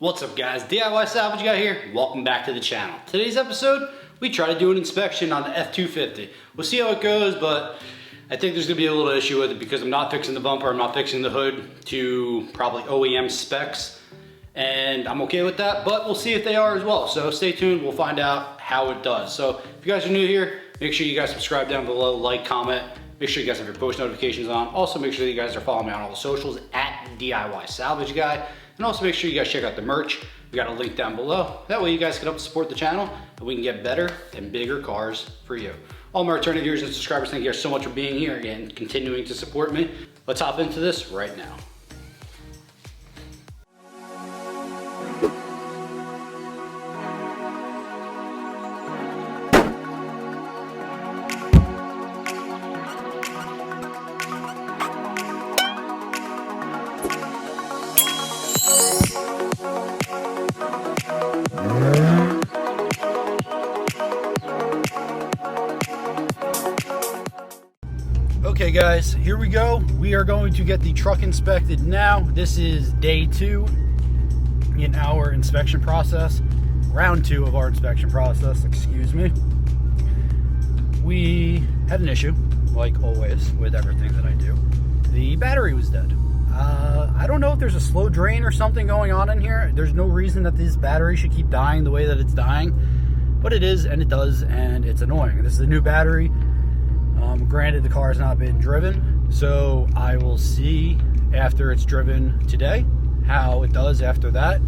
What's up guys, DIY Salvage Guy here. Welcome back to the channel. Today's episode, we try to do an inspection on the F250. We'll see how it goes, but I think there's gonna be a little issue with it because I'm not fixing the bumper, I'm not fixing the hood to probably OEM specs. And I'm okay with that, but we'll see if they are as well. So stay tuned, we'll find out how it does. So if you guys are new here, make sure you guys subscribe down below, like, comment. Make sure you guys have your post notifications on. Also make sure that you guys are following me on all the socials at DIY Salvage Guy. And also make sure you guys check out the merch. We got a link down below. That way you guys can help support the channel and we can get better and bigger cars for you. All my returning viewers and subscribers, thank you guys so much for being here and continuing to support me. Let's hop into this right now. Okay guys, here we go. We are going to get the truck inspected now. This is day 2 in our inspection process. Round 2 of our inspection process, excuse me. We had an issue, like always, with everything that I do. The battery was dead. I don't know if there's a slow drain or something going on in here. There's no reason that this battery should keep dying the way that it's dying, but it is, and it does, and it's annoying. This is a new battery. Granted, the car has not been driven, so I will see after it's driven today how it does after that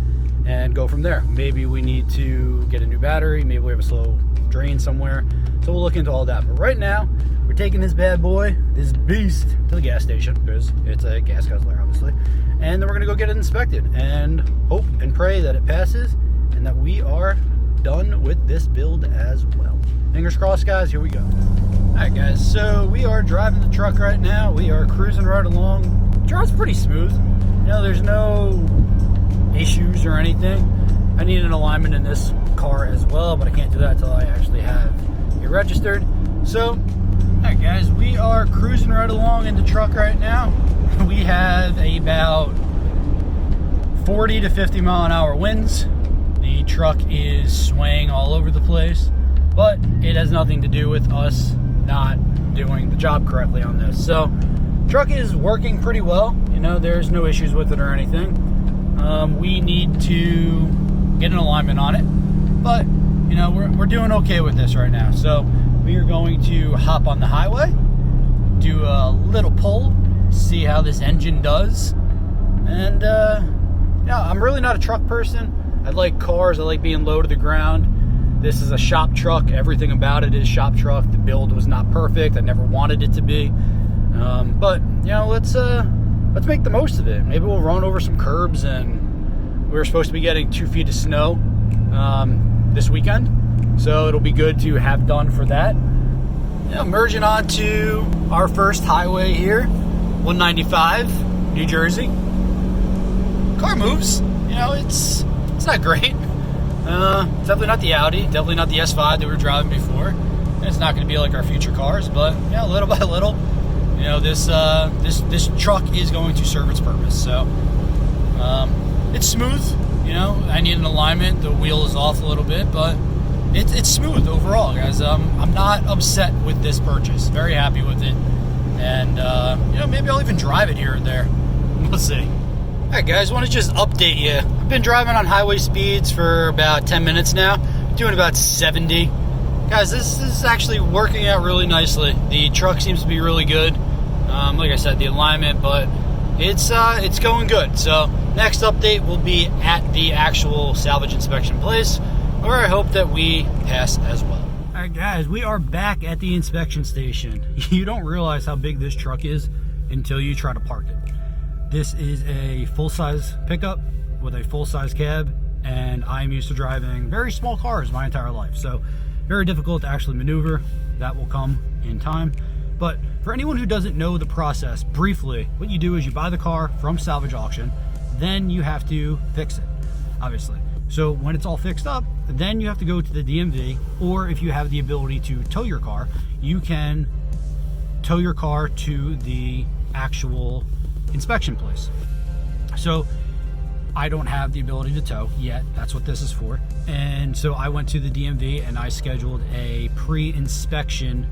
and go from there. Maybe we need to get a new battery, maybe we have a slow drain somewhere, so we'll look into all that. But right now, we're taking this bad boy, this beast, to the gas station because it's a gas guzzler, obviously, and then we're gonna go get it inspected and hope and pray that it passes and that we are done with this build as well. Fingers crossed, guys. Here we go. Alright guys, so we are driving the truck right now. We are cruising right along. It drives pretty smooth. You know, there's no issues or anything. I need an alignment in this car as well, but I can't do that until I actually have it registered. So, alright guys, we are cruising right along in the truck right now. We have about 40 to 50 mile an hour winds. The truck is swaying all over the place, but it has nothing to do with us not doing the job correctly on this. So truck is working pretty well, you know, there's no issues with it or anything. We need to get an alignment on it, but you know, we're doing okay with this right now. So we are going to hop on the highway, do a little pull, see how this engine does. And yeah, I'm really not a truck person. I like cars, I like being low to the ground. This is a shop truck. Everything about it is shop truck. The build was not perfect. I never wanted it to be. But, you know, let's make the most of it. Maybe we'll run over some curbs, and we're supposed to be getting 2 feet of snow this weekend. So it'll be good to have done for that. You know, merging on to our first highway here, 195, New Jersey. Car moves. You know, it's not great. It's definitely not the Audi, definitely not the S5 that we were driving before. And it's not going to be like our future cars, but yeah, little by little, you know, this truck is going to serve its purpose. So it's smooth. You know, I need an alignment. The wheel is off a little bit, but it's smooth overall, guys. I'm not upset with this purchase. Very happy with it, and you know, maybe I'll even drive it here and there. We'll see. Alright guys, want to just update you. I've been driving on highway speeds for about 10 minutes now, doing about 70. Guys, this is actually working out really nicely. The truck seems to be really good. Like I said, the alignment, but it's going good. So next update will be at the actual salvage inspection place, where I hope that we pass as well. Alright guys, we are back at the inspection station. You don't realize how big this truck is until you try to park it. This is a full-size pickup with a full-size cab, and I'm used to driving very small cars my entire life, so very difficult to actually maneuver. That will come in time. But for anyone who doesn't know the process, briefly, what you do is you buy the car from salvage auction, then you have to fix it, obviously. So when it's all fixed up, then you have to go to the DMV, or if you have the ability to tow your car, you can tow your car to the actual inspection place. So I don't have the ability to tow yet. That's what this is for. And so I went to the DMV and I scheduled a pre-inspection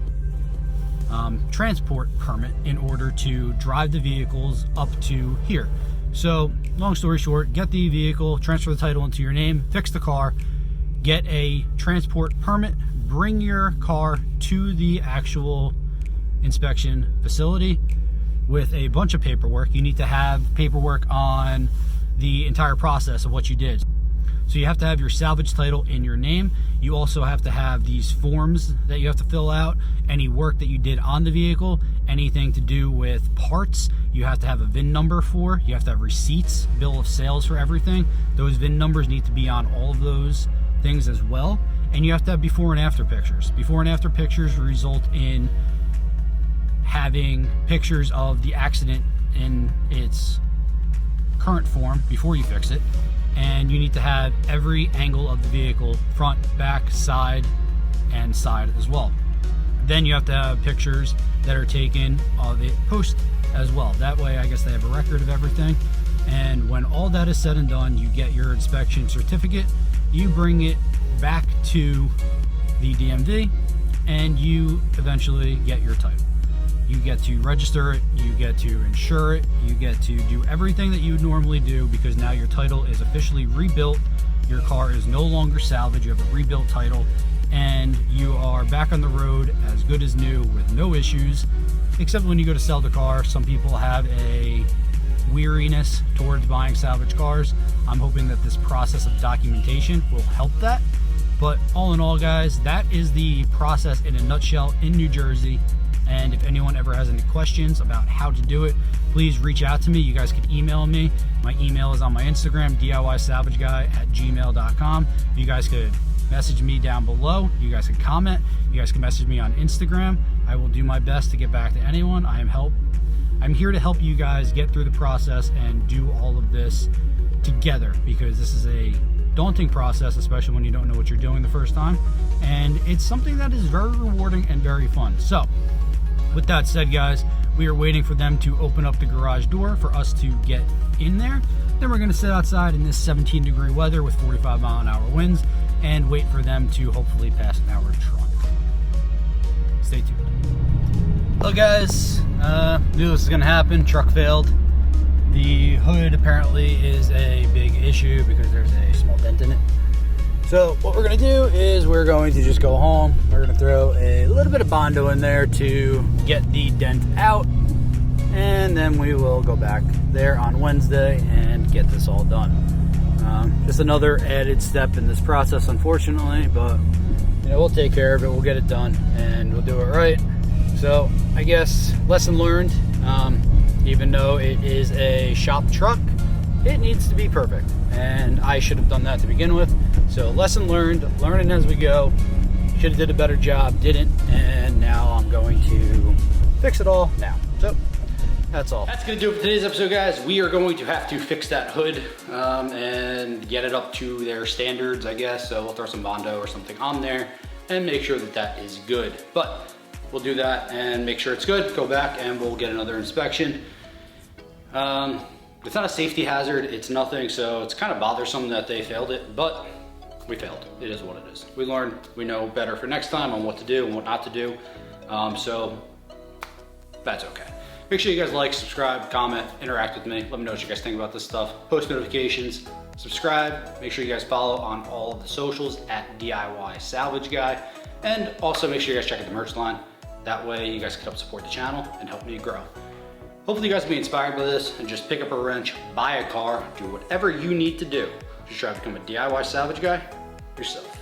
transport permit in order to drive the vehicles up to here. So long story short, get the vehicle, transfer the title into your name, fix the car, get a transport permit, bring your car to the actual inspection facility with a bunch of paperwork. You need to have paperwork on the entire process of what you did. So you have to have your salvage title in your name. You also have to have these forms that you have to fill out, any work that you did on the vehicle, anything to do with parts, you have to have a VIN number for, you have to have receipts, bill of sales for everything. Those VIN numbers need to be on all of those things as well. And you have to have before and after pictures. Before and after pictures result in having pictures of the accident in its current form before you fix it. And you need to have every angle of the vehicle, front, back, side, and side as well. Then you have to have pictures that are taken of it post as well. That way, I guess they have a record of everything. And when all that is said and done, you get your inspection certificate, you bring it back to the DMV, and you eventually get your title. You get to register it, you get to insure it, you get to do everything that you would normally do, because now your title is officially rebuilt. Your car is no longer salvage, you have a rebuilt title, and you are back on the road as good as new with no issues, except when you go to sell the car. Some people have a weariness towards buying salvage cars. I'm hoping that this process of documentation will help that. But all in all, guys, that is the process in a nutshell in New Jersey. And if anyone ever has any questions about how to do it, please reach out to me. You guys can email me. My email is on my Instagram, DIYSalvageGuy@gmail.com. You guys could message me down below. You guys can comment. You guys can message me on Instagram. I will do my best to get back to anyone. I'm here to help you guys get through the process and do all of this together, because this is a daunting process, especially when you don't know what you're doing the first time. And it's something that is very rewarding and very fun. So with that said, guys, we are waiting for them to open up the garage door for us to get in there. Then we're going to sit outside in this 17-degree weather with 45-mile-an-hour winds and wait for them to hopefully pass our truck. Stay tuned. Well, guys, knew this was going to happen. Truck failed. The hood apparently is a big issue because there's a small dent in it. So what we're going to do is we're going to just go home. We're going to throw a little bit of Bondo in there to get the dent out. And then we will go back there on Wednesday and get this all done. Just another added step in this process, unfortunately. But you know, we'll take care of it. We'll get it done and we'll do it right. So I guess lesson learned. Even though it is a shop truck, it needs to be perfect. And I should have done that to begin with. So lesson learned, learning as we go. Should have did a better job, didn't. And now I'm going to fix it all now. So that's all. That's gonna do it for today's episode, guys. We are going to have to fix that hood and get it up to their standards, I guess. So we'll throw some Bondo or something on there and make sure that that is good. But we'll do that and make sure it's good, go back and we'll get another inspection. It's not a safety hazard, it's nothing, so it's kind of bothersome that they failed it, but we failed. It is what it is. We learned, we know better for next time on what to do and what not to do. So that's okay. Make sure you guys like, subscribe, comment, interact with me. Let me know what you guys think about this stuff. Post notifications, subscribe. Make sure you guys follow on all of the socials at DIY Salvage Guy. And also make sure you guys check out the merch line. That way you guys can help support the channel and help me grow. Hopefully you guys will be inspired by this and just pick up a wrench, buy a car, do whatever you need to do to try to become a DIY salvage guy yourself.